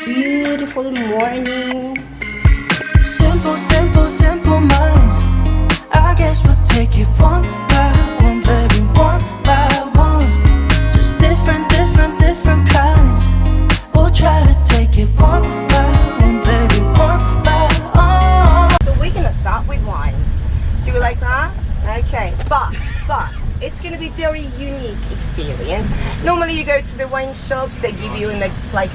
Beautiful morning. Simple, simple, simple minds. I guess we'll take it one by one, baby, one by one. Just different, different, different kinds. We'll try to take it one by one, baby, one by one. So we're gonna start with wine. Do we like that? Okay, but it's gonna be very unique experience. Normally you go to the wine shops, they give you in the like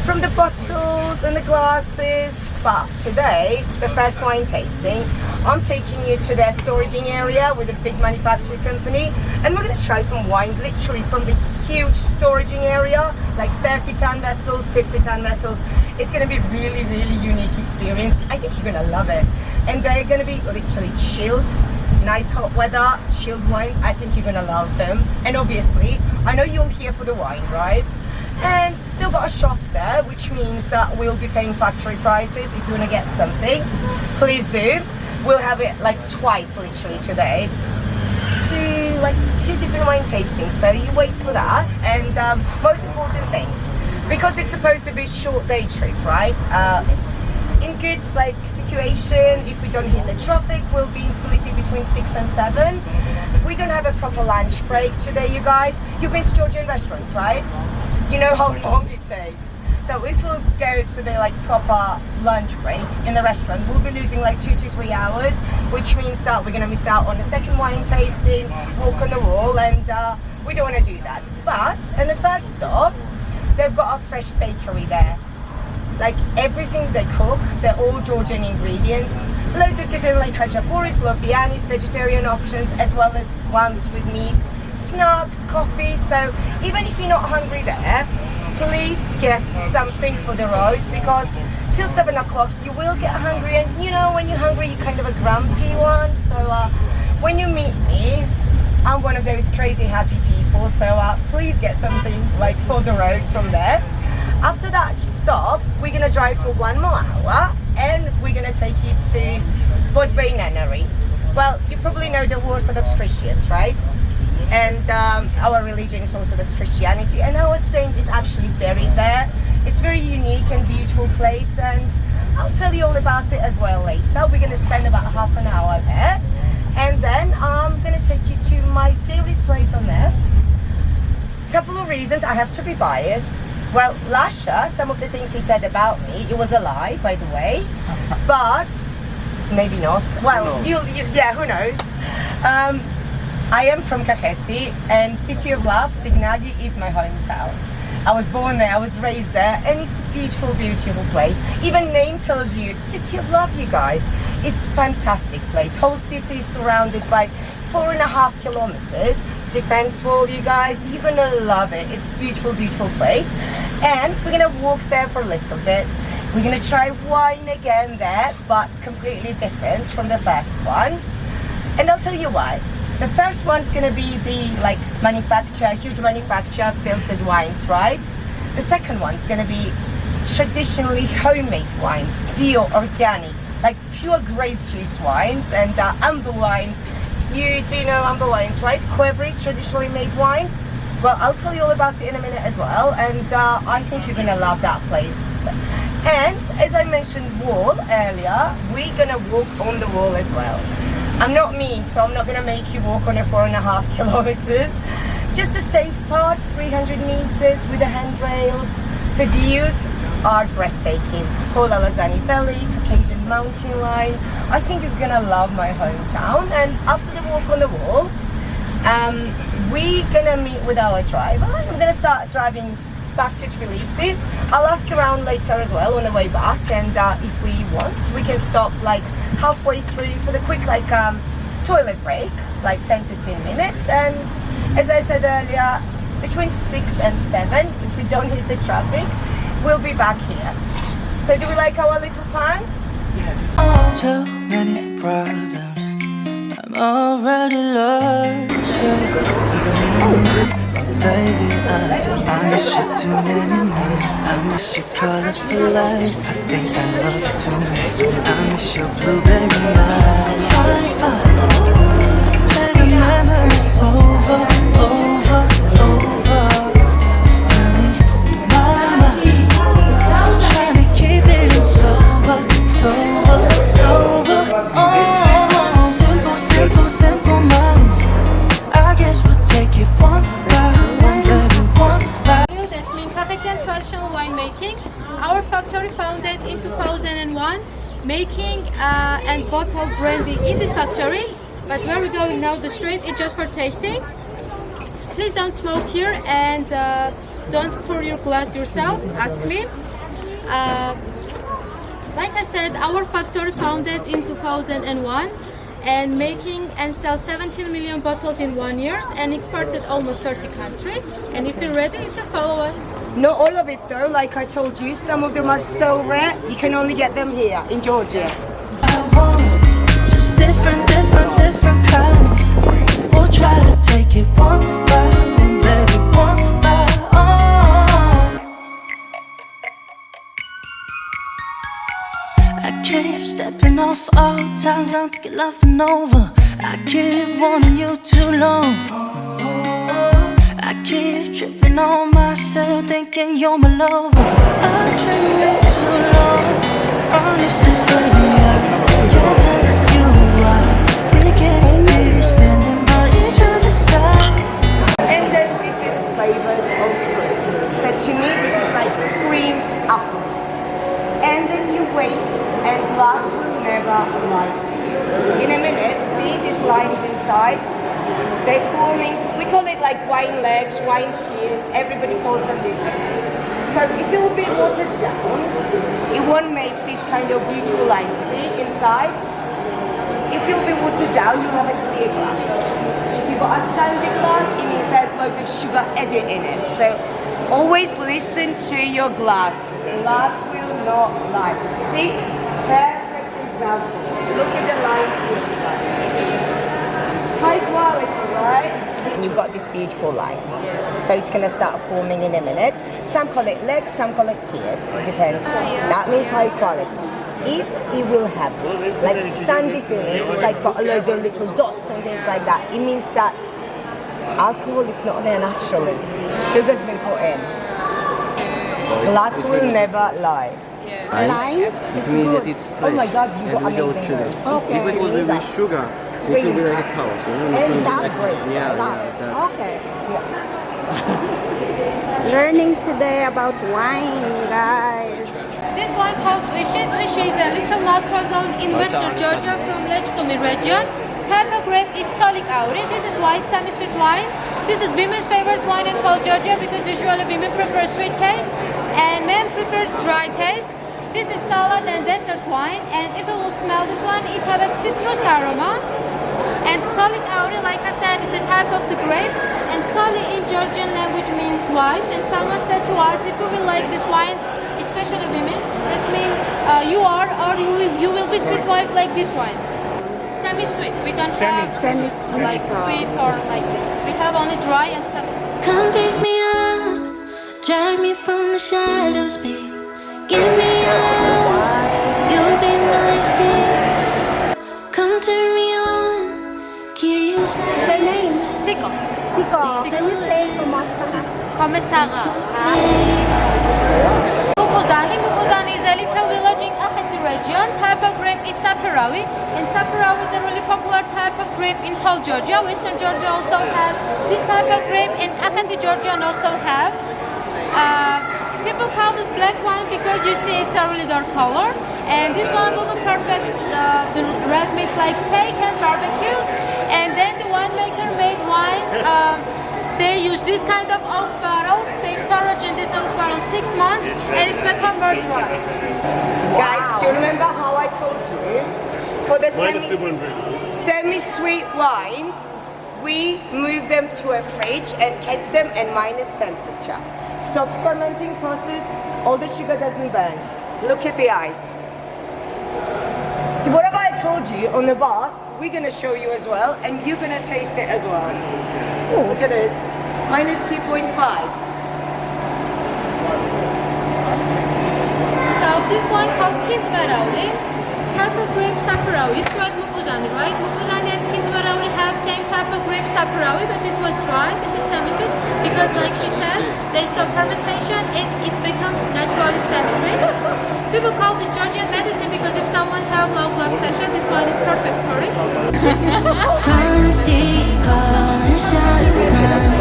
from the bottles and the glasses. But today, the first wine tasting, I'm taking you to their storaging area with a big manufacturing company, and we're going to try some wine literally from the huge storaging area, like 30-ton vessels, 50-ton vessels. It's going to be really, really unique experience. I think you're going to love it. And they're going to be literally chilled, nice hot weather, chilled wines. I think you're going to love them. And obviously, I know you're here for the wine, right? And they've got a shop there, which means that we'll be paying factory prices. If you want to get something, please do. We'll have it like twice literally today. Two different wine tastings, so you wait for that. And most important thing, because it's supposed to be a short day trip, right? In good like situation, if we don't hit the traffic, we'll be in Tbilisi between 6 and 7. We don't have a proper lunch break today, you guys. You've been to Georgian restaurants, right? You know how long it takes. So if we'll go to the like proper lunch break in the restaurant, we'll be losing like 2 to 3 hours, which means that we're gonna miss out on the second wine tasting, walk on the wall, and we don't want to do that. But in the first stop, they've got a fresh bakery there. Like everything they cook, they're all Georgian ingredients. Loads of different like khachapuris, lopianis, vegetarian options, as well as ones with meat. Snacks, coffee, so even if you're not hungry there, please get something for the road, because till 7 o'clock you will get hungry, and you know when you're hungry you're kind of a grumpy one. So when you meet me, I'm one of those crazy happy people, so please get something like for the road from there. After that stop, we're gonna drive for 1 more hour and we're gonna take you to Bobde Monastery. Well, you probably know the Orthodox Christians, right? And our religion is Orthodox Christianity, and our saint is actually buried there. It's very unique and beautiful place, and I'll tell you all about it as well later. We're going to spend about half an hour there, and then I'm going to take you to my favorite place on earth. Couple of reasons. I have to be biased. Well, Lasha, some of the things he said about me, it was a lie, by the way, but maybe not. Well, yeah, who knows? I am from Kakheti, and City of Love, Signaghi, is my hometown. I was born there, I was raised there, and it's a beautiful, beautiful place. Even name tells you, City of Love, you guys. It's a fantastic place. Whole city is surrounded by 4.5 kilometers. Defense wall, you guys. You're gonna love it. It's a beautiful, beautiful place. And we're gonna walk there for a little bit. We're gonna try wine again there, but completely different from the first one. And I'll tell you why. The first one's gonna be the like huge manufacturer filtered wines, right? The second one's gonna be traditionally homemade wines, pure organic, like pure grape juice wines and amber wines. You do know amber wines, right? Quevri, traditionally made wines. Well, I'll tell you all about it in a minute as well, and I think you're gonna love that place. And as I mentioned wall earlier, we're gonna walk on the wall as well. I'm not mean, so I'm not going to make you walk on a 4.5 kilometers. Just the safe part, 300 meters with the handrails. The views are breathtaking. Hola Lazani Valley, Caucasian mountain line. I think you're going to love my hometown. And after the walk on the wall, we're going to meet with our driver. I'm going to start driving back to Tbilisi. I'll ask around later as well on the way back, and if we want, we can stop like halfway through for the quick like toilet break, like 10-15 minutes. And as I said earlier, between 6 and 7, if we don't hit the traffic, we'll be back here. So do we like our little plan? Yes. Too many problems, I'm already lost, yeah. Baby, I miss you too many nights. I miss your colorful lights. I think I love you too much. I miss your blueberry eyes. Fine. Play the memories over. Just tell me, mama, it one by one, baby, one by That means Kakheti and traditional winemaking. Our factory founded in 2001, making and bottled brandy in this factory. But where we're going now, the street, is just for tasting. Please don't smoke here and don't pour your glass yourself, ask me. Like I said, our factory founded in 2001 and making and sell 17 million bottles in 1 year and exported almost 30 countries. And if you're ready, you can follow us. Not all of it though, like I told you, some of them are so rare, you can only get them here in Georgia. I want just different kinds. We'll try to take it one by one, baby, one by one. I keep stepping off all times I'm laughing over. I keep wanting you too long. I keep tripping on myself, thinking you're my lover. I've been way too long. Honestly, baby, I can't tell you why. We can't be standing by each other's side. And then different flavors of fruit. So to me, this is like screams apple. And then you wait, and glass will never lie to you. In a minute, see these limes inside? They're forming, we call it like wine legs, wine tears, everybody calls them differently. So if it will be watered down, it won't make this kind of beautiful lime, see, inside? If it will be watered down, you have a clear glass. If you've got a sandy glass, it means there's loads of sugar added in it. So always listen to your glass. Glass will not lie. See? Perfect example. Look at the lines here. High quality, right? And you've got these beautiful lines. So it's going to start forming in a minute. Some call it legs, some call it tears. It depends. That means high quality. If it will have like sandy feeling, it's like got a load of little dots and things like that, it means that alcohol is not there naturally. Sugar's been put in. Glass will never lie. Limes? It means that it's fresh Oh my god, you got and without amazing sugar. words. If it will be with sugar, it will be like a cow. So it will be like, that's Okay. Learning today about wine, guys. This one called Twishi. Twishi is a little macro zone in western Georgia from Lechtomi region. Type of grape is Solik Auri. This is white semi-sweet wine. This is women's favorite wine in whole Georgia because usually women prefer sweet taste and men prefer dry taste. This is salad and dessert wine, and if you will smell this one, it has a citrus aroma. And Solik Auri, like I said, is a type of the grape. And Soli in Georgian language means wife. And someone said to us, if you will like this wine, especially women, that means you are or you will be sweet wife like this wine. Semi-sweet. We don't have like sweet or like this. We have only dry and semi-sweet. Come pick me up, drag me from the shadows, babe. Give me your love, you'll be my escape. Come turn me on, kiss Your name? Siko. Siko. Can you say Kumusta? Komestaga. Mukuzani is a little village in Kakheti region. Type of grape is Saperawi. And Saperawi is a really popular type of grape in whole Georgia. Western Georgia also have this type of grape, and Kakheti Georgia also have. People call this black wine because you see it's a really dark color. And this one will be perfect, the red meat like steak and barbecue. And then the winemaker made wine. They use this kind of oak barrels. They storage in this oak barrel 6 months, and it's become very dry. Guys, do you remember how I told you? For the semi-sweet wines, we move them to a fridge and keep them at minus temperature. Stops fermenting process, all the sugar doesn't burn. Look at the ice. So whatever I told you on the bus, we're gonna show you as well, and you're gonna taste it as well. Ooh, look at this, minus 2.5. So this one called Kinsmarauli, type of grape Saperawi. You tried Mukuzani, right? Mukuzani and Kinsmarauli have same type of grape Saperawi, but it was dry. This is semi-sweet because, like she said, they stop fermentation and it becomes naturally semi-sweet. People call this Georgian medicine because if someone have low blood pressure, this wine is perfect for it. front seat, calling shotgun.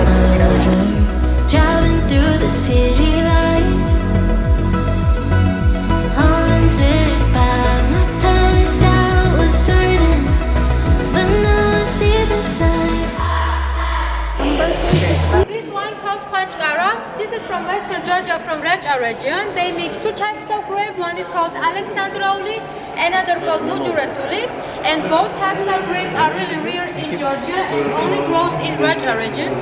This wine called Khachkara. This is from Western Georgia, from Recha region. They mix two types of grape. One is called Alexandrouli, another called Mujuratuli. And both types of grape are really rare in Georgia and only grows in Recha region.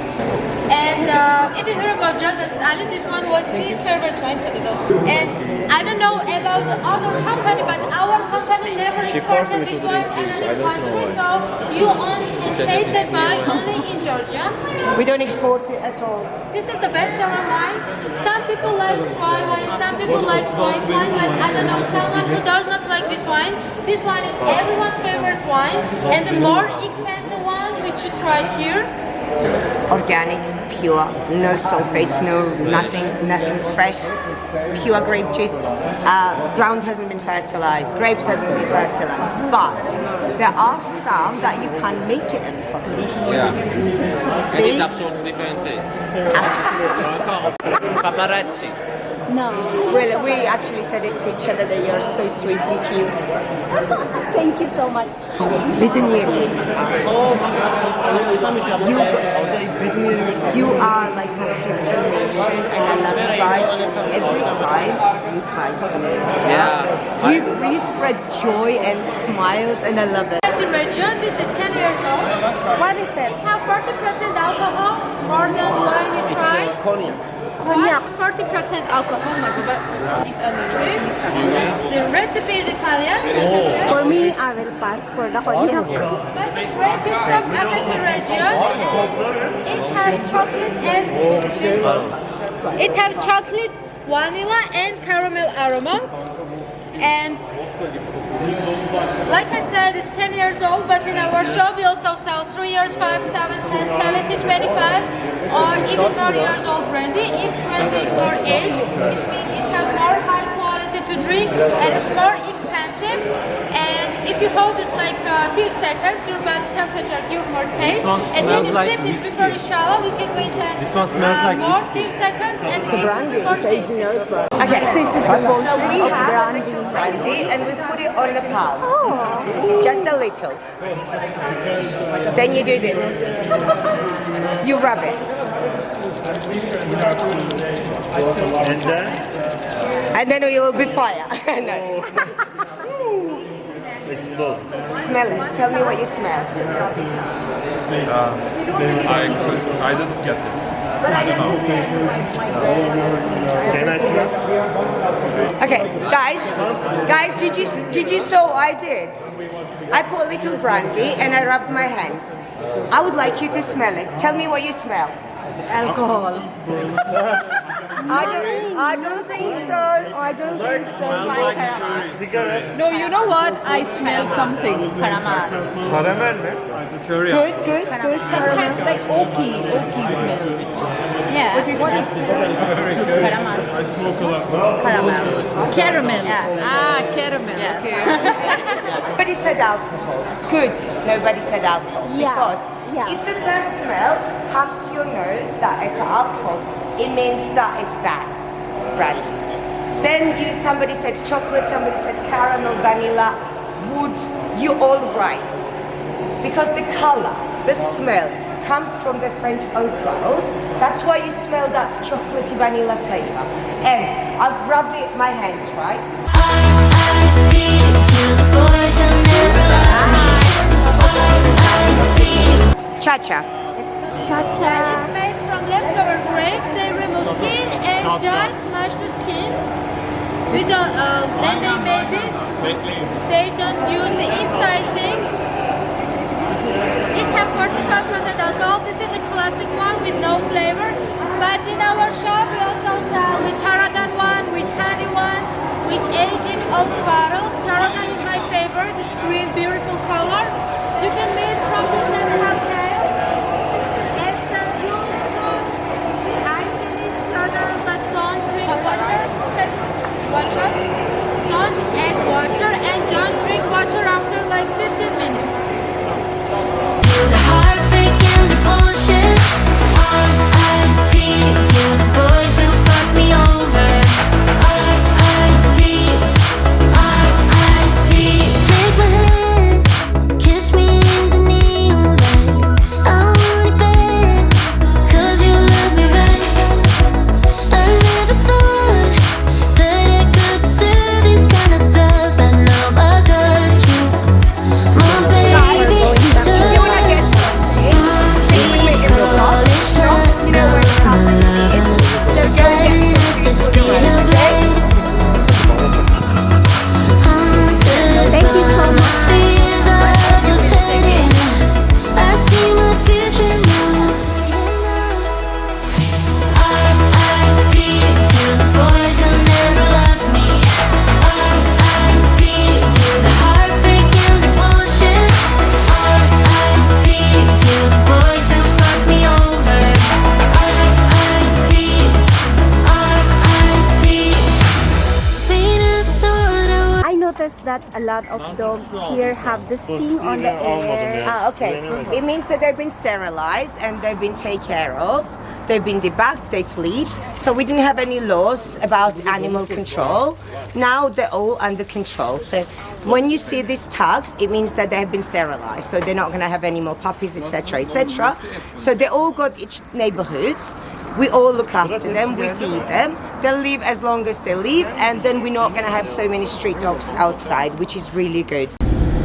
And if you hear about Joseph Stalin, this one was his favorite wine to the And I don't know about the other company, but our company never exported this wine in another country. So you only can taste that wine only in Georgia. We don't export it at all. This is the best-selling wine. Some people like white wine, some people like white wine, but I don't know, someone who does not like this wine. This wine is everyone's favorite wine, and the more expensive one which you tried here. Organic, pure, no sulfates, nothing fresh, pure grape juice. Ground hasn't been fertilized, grapes hasn't been fertilized, but there are some that you can make it in. Yeah. See? And it's absolutely different taste. Absolutely. Paparazzi. No. Well, we actually said it to each other that you're so sweet and cute. Thank you so much. You are like a happy nation, and I love you guys. Every time you guys come in, Yeah. you spread joy and smiles, and I love it. The region, this is 10 years old. What is it? It has 40% alcohol, more than wine you try. Cognac. 40% alcohol, my God, the recipe is Italian. For me, I will pass for the cognac. But the grape is from Kakheti region. It has chocolate and it has chocolate, vanilla, and caramel aroma. And like I said, it's 10 years old, but in our shop we also sell 3 years, 5, 7, 10, 70, 25, or even more years old brandy. If brandy is more aged, it means it has more high quality to drink and it's more expensive. And if you hold this like a few seconds, your body temperature gives more taste. And then you sip it before you shower, you can wait more few seconds and sip it before taste. Okay, This is the so we have a little brandy and we put it on the palm. Oh. Just a little. Then you do this. You rub it. And then we will be fire. No. Explode. Smell it. Tell me what you smell. I didn't guess it. I don't know. Can I smell? Okay, guys, did you saw what I did? I put a little brandy and I rubbed my hands. I would like you to smell it. Tell me what you smell. Alcohol. I don't think so. I don't think so. Cigarette. No, you know what? I smell something. Caramel. Caramel mi? Good. Some kind of like oaky smell. Yeah. Caramel. I smoke a lot. Caramel. Caramel. Yeah. Ah, caramel. Yeah. Okay. Nobody said alcohol. Good. Nobody said alcohol. Yeah. Because Yeah. if the first smell comes to your nose that it's alcohol, it means that it's bad brandy. Then somebody said chocolate, somebody said caramel, vanilla, wood. You're all right. Because the color, the smell comes from the French oak barrels. That's why you smell that chocolatey vanilla flavor. And I've rubbed it my hands, right? R.I.P. to the boys who never loved me. R.I.P. Cha-cha. It's And cha-cha. it's made from leftover grapes. They remove skin and just mash the skin. Then they made this. They don't use the inside things. It has 45% alcohol. This is the classic one with no flavor. But in our shop we also sell with Tarragon one, with honey one, with aging oak barrels. Tarragon is my favorite. It's green, beautiful color. You can make from the central tails. Add some juice, fruits, ice in it, soda, but don't drink water. Water. Don't add water and don't drink water after like 15 minutes. To the heartbreak and the bullshit. R.I.P. to the boys who fucked me over. R.I.P. R.I.P. Take my hand, kiss that a lot of dogs here have the sting on the air. Ah, okay. It means that they've been sterilized and they've been taken care of. They've been debugged, they fleed. So we didn't have any laws about animal control. Now they're all under control. So when you see these tags, it means that they have been sterilized. So they're not going to have any more puppies, etc., etc. So they all got each neighborhoods. We all look after them, we feed them. They'll live as long as they live, and then we're not going to have so many street dogs outside, which is really good.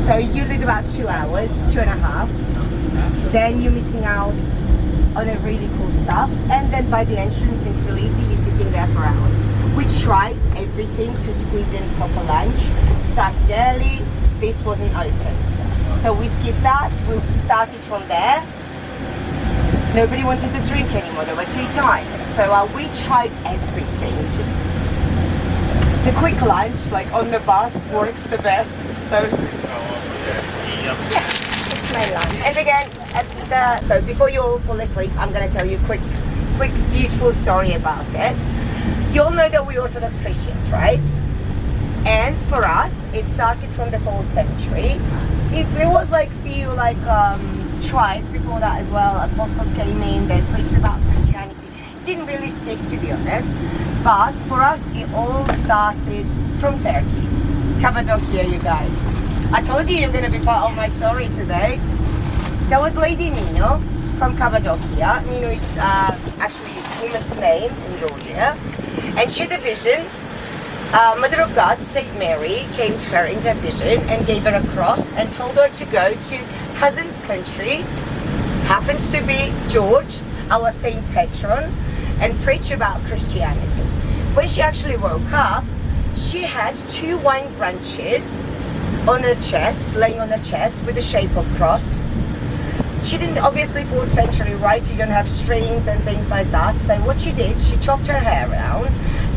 So you lose about 2 hours, 2.5. Then you're missing out on a really cool stuff, and then by the entrance into Tbilisi you're sitting there for hours. We tried everything to squeeze in proper lunch, started early, this wasn't open. So we skipped that, we started from there. Nobody wanted to drink anymore, they were too tired. So we tried everything, just the quick lunch, like on the bus, works the best. So yeah. And again, so before you all fall asleep, I'm going to tell you a quick, beautiful story about it. You all know that we're Orthodox Christians, right? And for us, it started from the 4th century. It was like few tribes before that as well. Apostles came in, they preached about Christianity. It didn't really stick, to be honest. But for us, it all started from Turkey, Cappadocia, you guys. I told you you're going to be part of my story today. There was Lady Nino from Cappadocia. Nino is actually a woman's name in Georgia. And she had a vision. Mother of God, Saint Mary, came to her in that vision and gave her a cross and told her to go to cousin's country, happens to be George, our Saint Patron, and preach about Christianity. When she actually woke up, she had 2 wine branches on her chest, laying on her chest with the shape of cross. She didn't, obviously 4th century, right? You don't have strings and things like that. So what she did, she chopped her hair around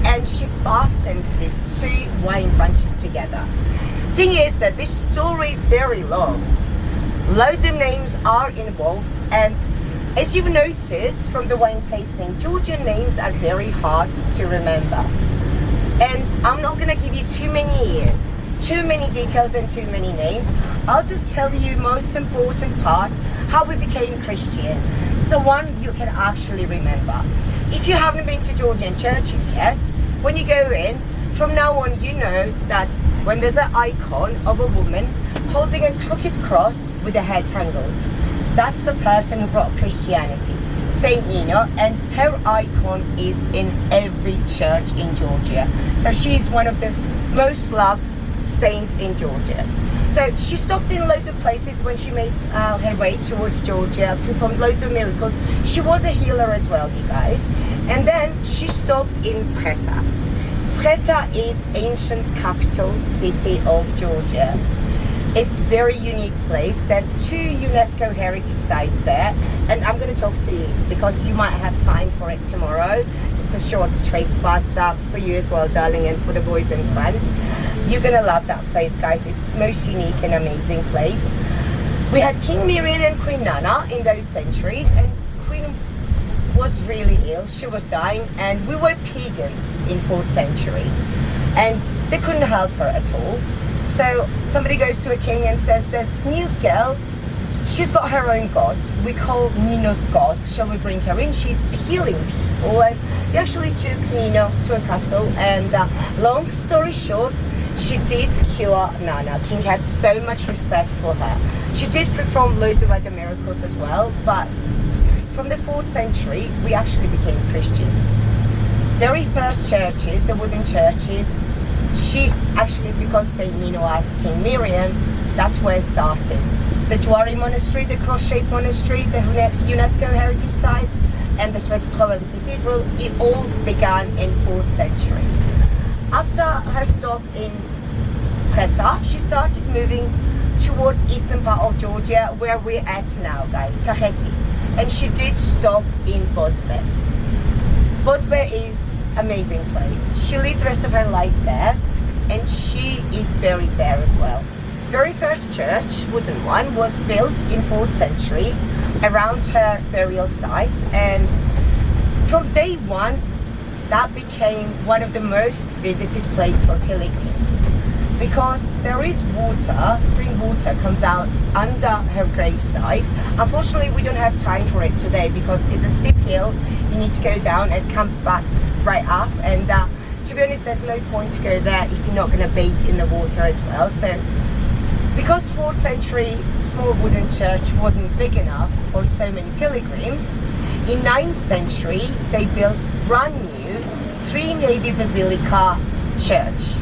and she fastened these 2 wine branches together. Thing is that this story is very long. Loads of names are involved, and as you've noticed from the wine tasting, Georgian names are very hard to remember. And I'm not going to give you too many years, too many details and too many names. I'll just tell you most important parts, how we became Christian. So one you can actually remember. If you haven't been to Georgian churches yet, when you go in, from now on you know that when there's an icon of a woman holding a crooked cross with a head tangled, that's the person who brought Christianity, Saint Nino, and her icon is in every church in Georgia. So she's one of the most loved saints in Georgia. So she stopped in loads of places when she made her way towards Georgia, performed loads of miracles. She was a healer as well, you guys. And then she stopped in Tzcheta. Tzcheta is ancient capital city of Georgia. It's a very unique place. There's 2 UNESCO heritage sites there, and I'm going to talk to you because you might have time for it tomorrow. It's a short trip, but for you as well, darling, and for the boys in front, you're going to love that place, guys. It's the most unique and amazing place. We had King Miriam and Queen Nana in those centuries, and Queen was really ill. She was dying, and we were pagans in 4th century, and they couldn't help her at all. So somebody goes to a king and says, there's a new girl, she's got her own gods. We call Nino's gods. Shall we bring her in? She's healing people. And they actually took Nino to a castle, and long story short, she did cure Nana. King had so much respect for her. She did perform loads of other miracles as well, but from the 4th century, we actually became Christians. Very first churches, the wooden churches, she actually, because Saint Nino asked King Miriam, that's where it started. The Bobde Monastery, the cross-shaped monastery, the UNESCO heritage site, and the Svetskova Cathedral, it all began in 4th century. After her stop in Tzcheta, she started moving towards eastern part of Georgia, where we're at now, guys, Kakheti. And she did stop in Bobde. Bobde is amazing place. She lived the rest of her life there, and she is buried there as well. Very first church, wooden one, was built in 4th century around her burial site, and from day one that became one of the most visited places for pilgrims. because there is water, spring water comes out under her gravesite. Unfortunately, we don't have time for it today because it's a steep hill. You need to go down and come back right up. And to be honest, there's no point to go there if you're not going to bathe in the water as well. So, because 4th century small wooden church wasn't big enough for so many pilgrims, in 9th century they built brand new 3-nave basilica church.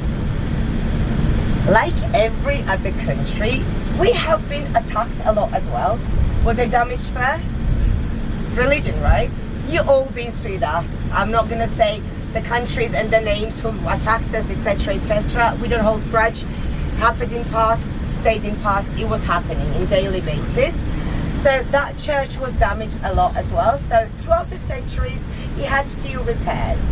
Like every other country, we have been attacked a lot as well. What they damaged first? Religion, right? You've all been through that. I'm not going to say the countries and the names who attacked us, etc., etc. We don't hold grudge. Happened in past, stayed in past. It was happening in daily basis. So that church was damaged a lot as well. So throughout the centuries, it had few repairs.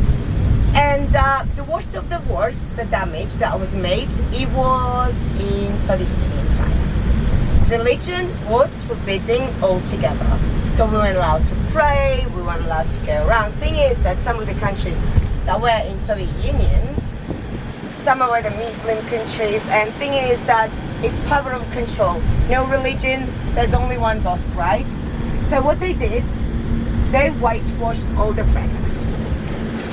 And the worst of the worst, the damage that was made, it was in Soviet Union time. Religion was forbidden altogether. So we weren't allowed to pray, we weren't allowed to go around. Thing is that some of the countries that were in Soviet Union, some were the Muslim countries, and thing is that it's power of control. No religion, there's only one boss, right? So what they did, they whitewashed all the frescoes,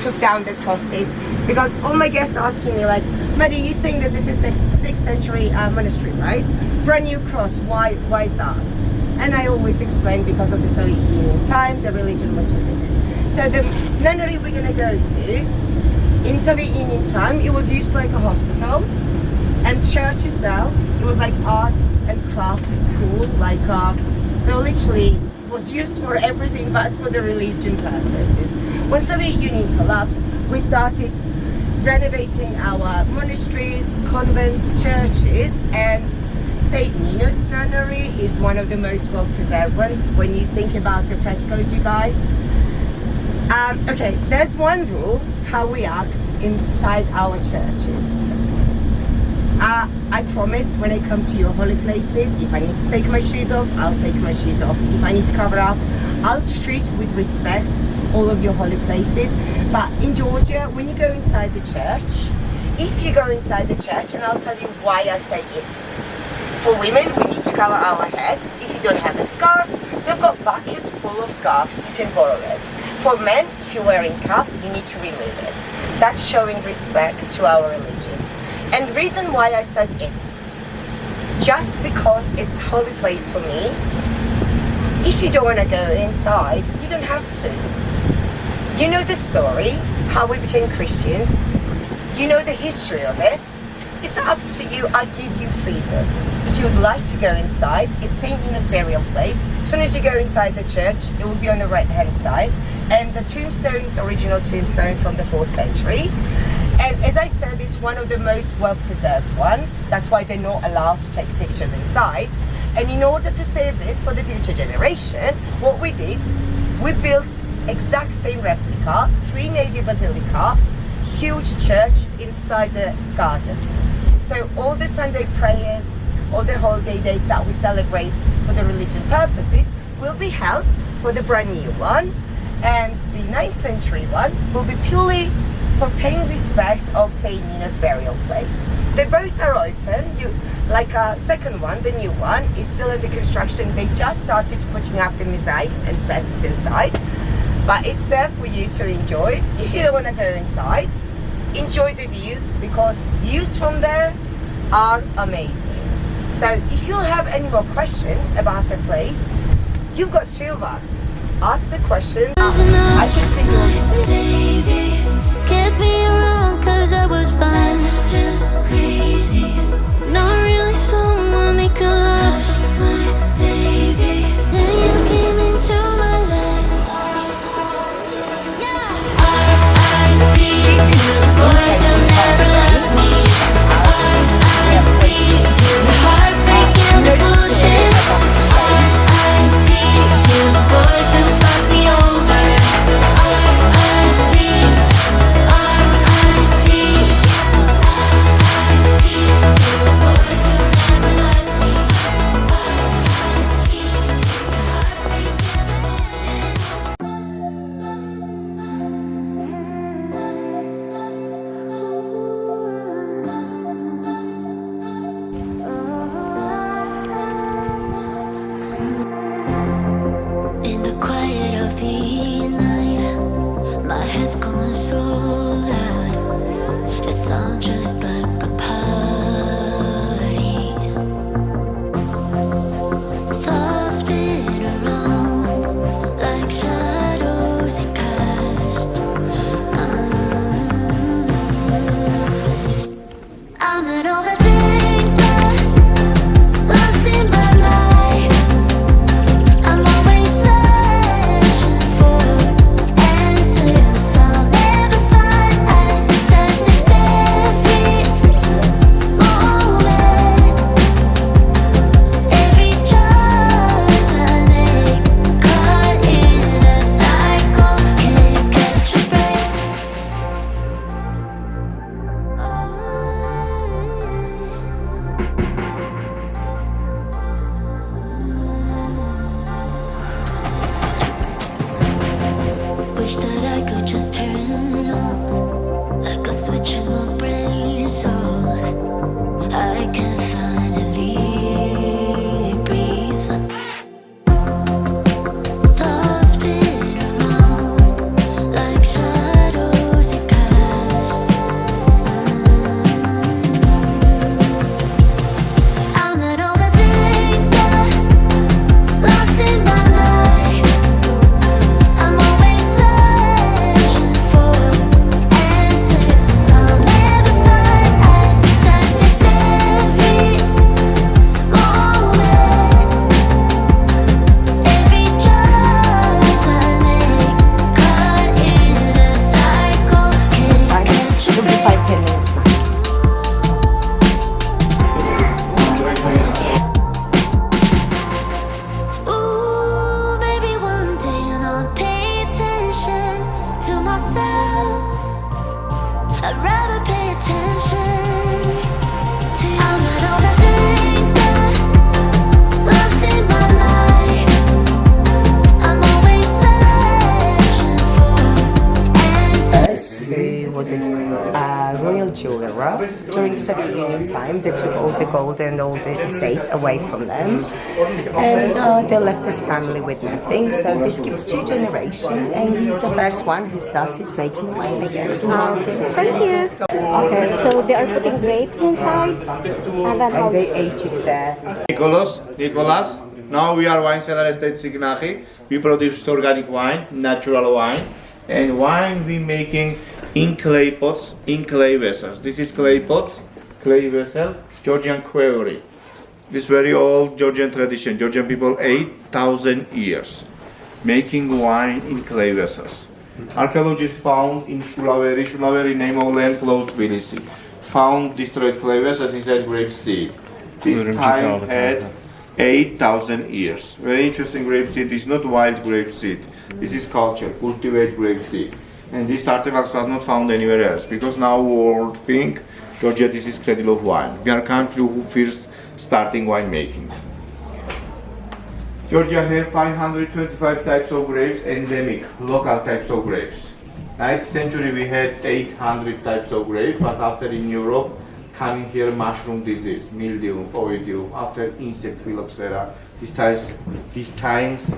took down the crosses, because all my guests are asking me like, Maddie, you're saying that this is 6th century monastery, right? Brand new cross, why is that? And I always explain because of the Soviet Union time, the religion was forbidden. So the nunnery we're gonna go to, in Soviet Union time, it was used like a hospital, and church itself, it was like arts and crafts school, like they literally was used for everything but for the religion purposes. When Soviet Union collapsed, we started renovating our monasteries, convents, churches, and St. Nino's Nunnery is one of the most well-preserved ones when you think about the frescoes, you guys. Okay, there's one rule how we act inside our churches. I promise when I come to your holy places, if I need to take my shoes off, I'll take my shoes off. If I need to cover up, I'll treat with respect all of your holy places. But in Georgia, when you go inside the church, if you go inside the church, and I'll tell you why I say it. For women, we need to cover our heads. If you don't have a scarf, they've got buckets full of scarves, you can borrow it. For men, if you're wearing cap, you need to remove it. That's showing respect to our religion. And the reason why I said it, just because it's a holy place for me, if you don't want to go inside, you don't have to. You know the story, how we became Christians. You know the history of it. It's up to you, I give you freedom. If you would like to go inside, it's St. Nino's burial place. As soon as you go inside the church, it will be on the right hand side. And the tombstone is original tombstone from the 4th century. And as I said, it's one of the most well-preserved ones. That's why they're not allowed to take pictures inside. And in order to save this for the future generation, what we did, we built exact same replica, 3-nave basilica, huge church inside the garden. So all the Sunday prayers, all the holiday days that we celebrate for the religion purposes will be held for the brand new one. And the 9th century one will be purely for paying respect of St. Nino's burial place. They both are open. Like a second one, the new one, is still in the construction. They just started putting up the mosaics and frescoes inside. But it's there for you to enjoy. If you don't want to go inside, enjoy the views, because views from there are amazing. So if you'll have any more questions about the place, you've got two of us. Ask the questions. I can see you. Baby, kept me around 'cause I was fine. Just crazy. Not really someone we could love. My baby. Then you came into my life. R.I.P. to the boys who never left me. R.I.P. to the heartbreak and the bullshit. R.I.P. to the boys who fucked me over. head's going so loud. It sounds just like a party. Thoughts spin around like shadows they cast. I'm an overthinker, lost in my life. I'm always searching for answers I'll never find. That's a every moment, every choice I make, caught in a cycle, can't catch a break. Wish that I could just turn on like a switch in my brain so I can finally breathe. Thoughts spin around like shadows they cast. I'm an overthinker, lost in my life. I'm always searching for answers I'll never find. That's it every moment, every choice I make, caught in a cycle, can't catch a It'll be break. 5-10 minutes max. Ooh, maybe one day and I'll pay attention to myself. I'd rather pay attention to you. I'm an overthinker, lost in my life. I'm always searching for answers. Who was a royal jeweler. During the Soviet Union time, they took all the gold and all the estates away from them, and they left this family with nothing. So this gives 2 generations, and he's the first one who started making wine again. Okay, thank you. Okay, so they are putting grapes inside, and then And they age it there. Nicholas. Now we are wine cellar estate Signaghi. We produce organic wine, natural wine, and wine we making in clay pots, in clay vessels. This is clay pots, clay vessel, Georgian quarry. This very old Georgian tradition. Georgian people 8,000 years making wine in clay vessels. Archaeologists found in Shulaveri name of land close to Tbilisi, found destroyed clay vessels inside grape seed. This time had 8,000 years. Very interesting grape seed. This is not wild grape seed. This is culture, cultivated grape seed. And this artifact was not found anywhere else because now world think Georgia this is cradle of wine. We are country who first starting winemaking. Georgia has 525 types of grapes, endemic, local types of grapes. 9th century we had 800 types of grapes, but after in Europe coming here mushroom disease, mildew, oidium, after insect phylloxera, these times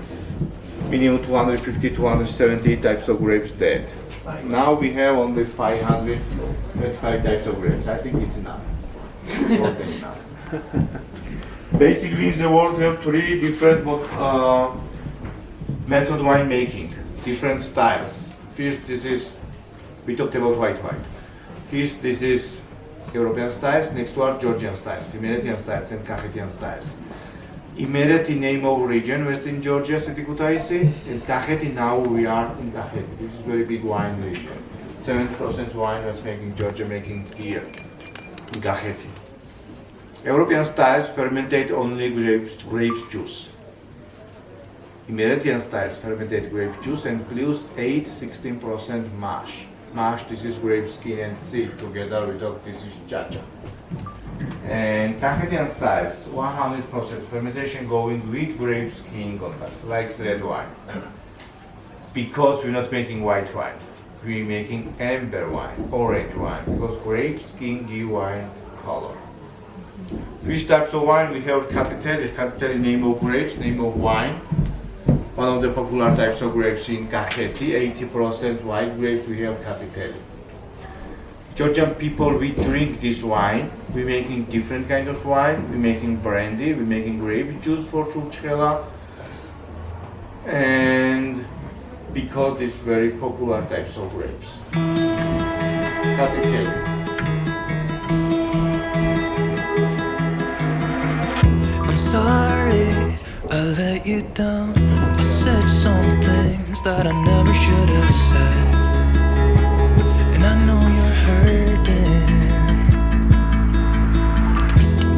minimum 250, 270 types of grapes dead. Now we have only 525 types of grapes. I think it's enough. More than enough. Basically, the world have 3 different method wine making, different styles. First, this is, we talked about white wine. First, this is European styles, next one Georgian styles, Imeretian styles and Kakhetian styles. Imereti name of region, Western Georgia, City Kutaisi, and Kakheti, now we are in Kakheti. This is very big wine region. 70% wine was making Georgia, making here, in Kakheti. European styles fermentate only grapes juice. Imeretian styles fermentate grape juice and plus 16% mash. Mash, this is grape skin and seed together with this is chacha. And Kakhetian styles, 100% fermentation going with grape skin contact, like red wine. Because we're not making white wine, we're making amber wine, orange wine, because grape skin give wine color. Which types of wine we have? Kakheti. Kakheti is name of grapes, name of wine. One of the popular types of grapes in Kakheti, 80% white grapes, we have Kakheti. Georgian people, we drink this wine. We're making different kind of wine. We're making brandy, we're making grape juice for churchkela. And because it's very popular types of grapes. Kakheti. I'm sorry I let you down. I said some things that I never should have said, and I know you're hurting,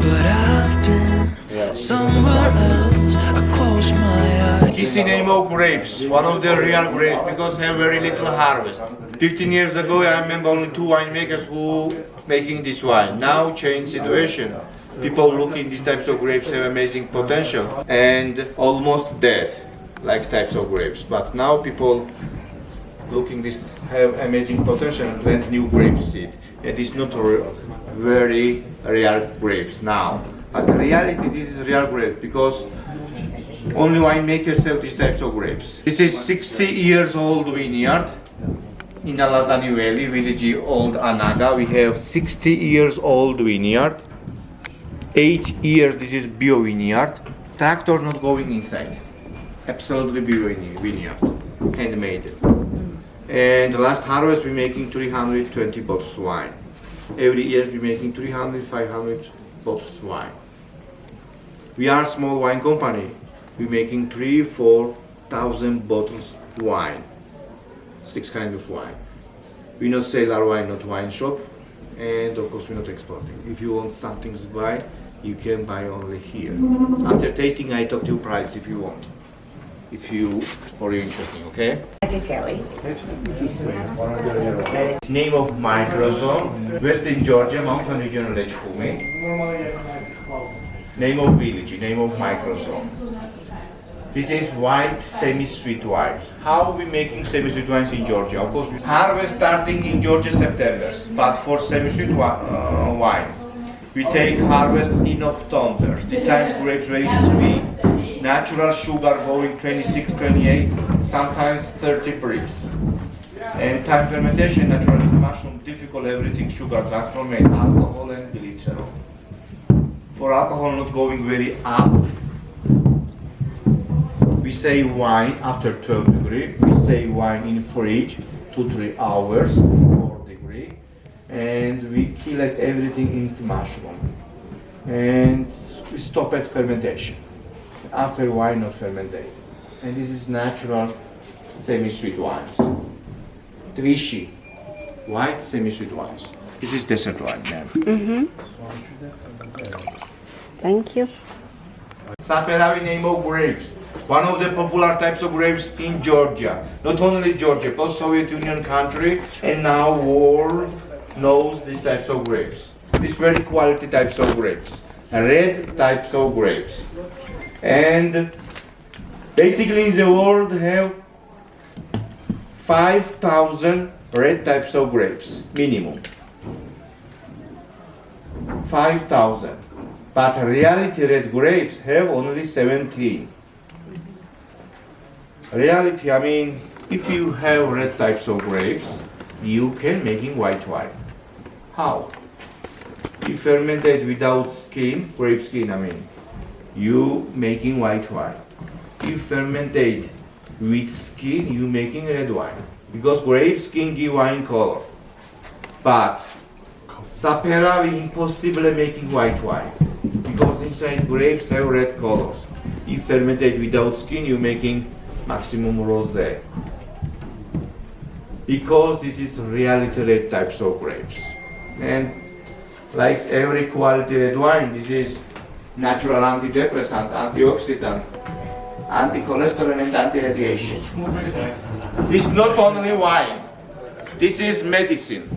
but I've been somewhere else. I close my eyes. Kisi name of grapes, one of the real grapes, because have very little harvest. 15 years ago, I remember only 2 winemakers who making this wine. Now change situation. People looking these types of grapes have amazing potential and almost dead, like types of grapes. But now people looking this have amazing potential and plant new grape seed. It is not very rare grapes now. But in reality, this is real grapes because only winemakers have these types of grapes. This is 60 years old vineyard in the Lazani Valley, village old Anaga. We have 60 years old vineyard. 8 years, this is bio vineyard. Tractor not going inside. Absolutely bio vineyard, handmade. And the last harvest we're making 320 bottles of wine. Every year we're making 300, 500 bottles of wine. We are a small wine company. We're making 3,000-4,000 bottles of wine. 6 kinds of wine. We not sell our wine, not wine shop. And of course we're not exporting. If you want something to buy, you can buy only here. After tasting, I talk to you price if you want. If you are interesting, okay? Kakheti. Name of microzone, Western Georgia, mountain region Lechumi. Name of village, name of microzone. This is white semi-sweet wine. How are we making semi-sweet wines in Georgia? Of course, we harvest starting in Georgia September, but for semi-sweet wines, we take harvest in October. This time grapes very sweet, natural sugar going 26, 28, sometimes 30 bricks. And time fermentation, naturalist mushroom, difficult everything, sugar transformate, alcohol and glycerol. For alcohol not going very up, we say wine after 12 degrees, we say wine in fridge 2-3 hours, 4 degrees, and we kill everything in the mushroom. And we stop at fermentation. After wine not fermented. And this is natural semi-sweet wines. Tvishi, white semi-sweet wines. This is desert wine then. Thank you. Saperavi name of grapes. One of the popular types of grapes in Georgia. Not only Georgia, post-Soviet Union country, and now world knows these types of grapes. These very quality types of grapes. Red types of grapes. And basically in the world have 5,000 red types of grapes, minimum. 5,000. But reality red grapes have only 17. Reality, I mean, if you have red types of grapes, you can making white wine. How? You fermented without skin, grape skin, I mean, you making white wine. If fermented with skin, you making red wine. Because grape skin give wine color. But sapera is impossible making white wine. Because inside grapes have red colors. If fermented without skin, you making maximum rosé. Because this is reality red types of grapes. And like every quality red wine, this is natural antidepressant, antioxidant, anti-cholesterol and anti-radiation. This is not only wine, this is medicine.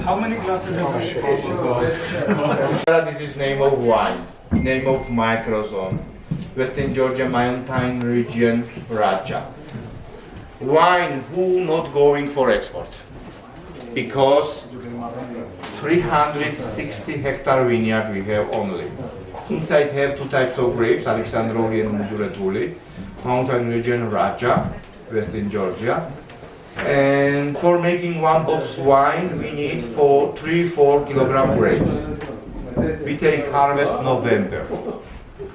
How many glasses of This is name of wine, name of microzone. Western Georgia mountain region, Raja. Wine who not going for export? Because 360 hectare vineyard we have only. Inside have two types of grapes, Alexandroli and Mujuratuli. Mountain region Raja, western Georgia. And for making one bottle of wine, we need 3-4 kilogram grapes. We take harvest November.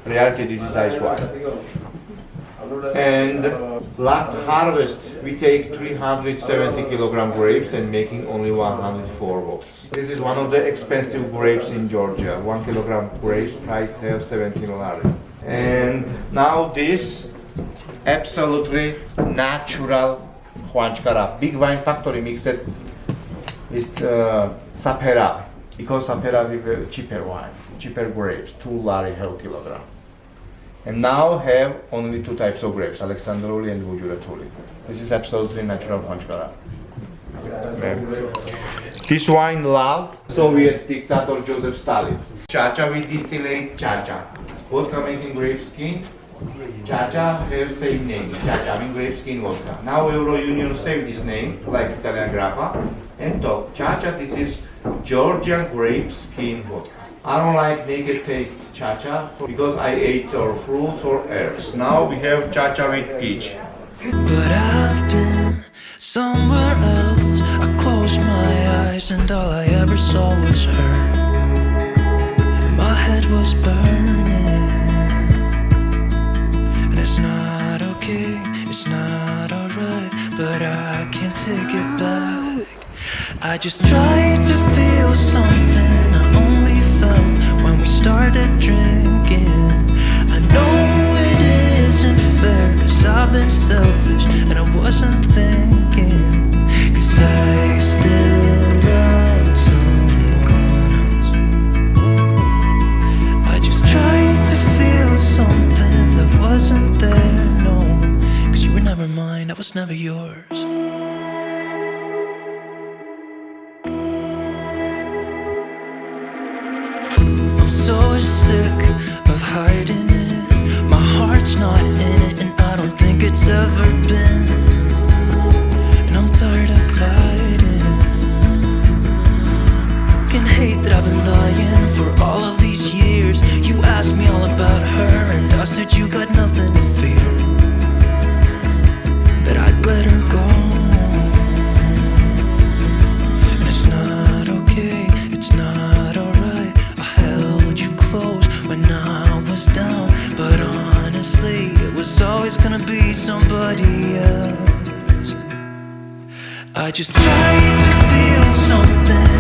Reality, this is ice wine. And last harvest, we take 370 kilogram grapes and making only 104 bottles. This is one of the expensive grapes in Georgia. 1 kilogram grapes price have 17 lari. And now this absolutely natural Huanchkara. Big wine factory mixed it with Sapera. Because Sapera with cheaper wine, cheaper grapes, 2 lari per kilogram. And now have only two types of grapes, Alexandroli and Mujuratuli. This is absolutely natural Huanchkara. This wine loved Soviet dictator Joseph Stalin. Chacha, we distillate Chacha. Vodka making grape skin. Chacha have same name. Chacha, I mean grape skin vodka. Now Euro Union saved this name, like Italian grappa, and talk. Chacha, this is Georgian grape skin vodka. I don't like naked taste Chacha because I ate or fruits or herbs. Now we have Chacha with peach. But I've been somewhere else. I closed my eyes and all I ever saw was her. And my head was burning. And it's not okay, it's not alright, but I can't take it back. I just tried to feel something I only felt when we started drinking. I know it isn't fair, cause I've been selfish and I wasn't thinking, cause I still loved someone else. I just tried to feel something that wasn't there, no, cause you were never mine, I was never yours. So sick of hiding it. My heart's not in it, and I don't think it's ever been. And I'm tired of fighting. Can hate that I've been lying for all of these years. You asked me all about her, and I said you got nothing to fear. That I'd let her go. And it's not okay, it's not alright. When I was down, but honestly, it was always gonna be somebody else. I just tried to feel something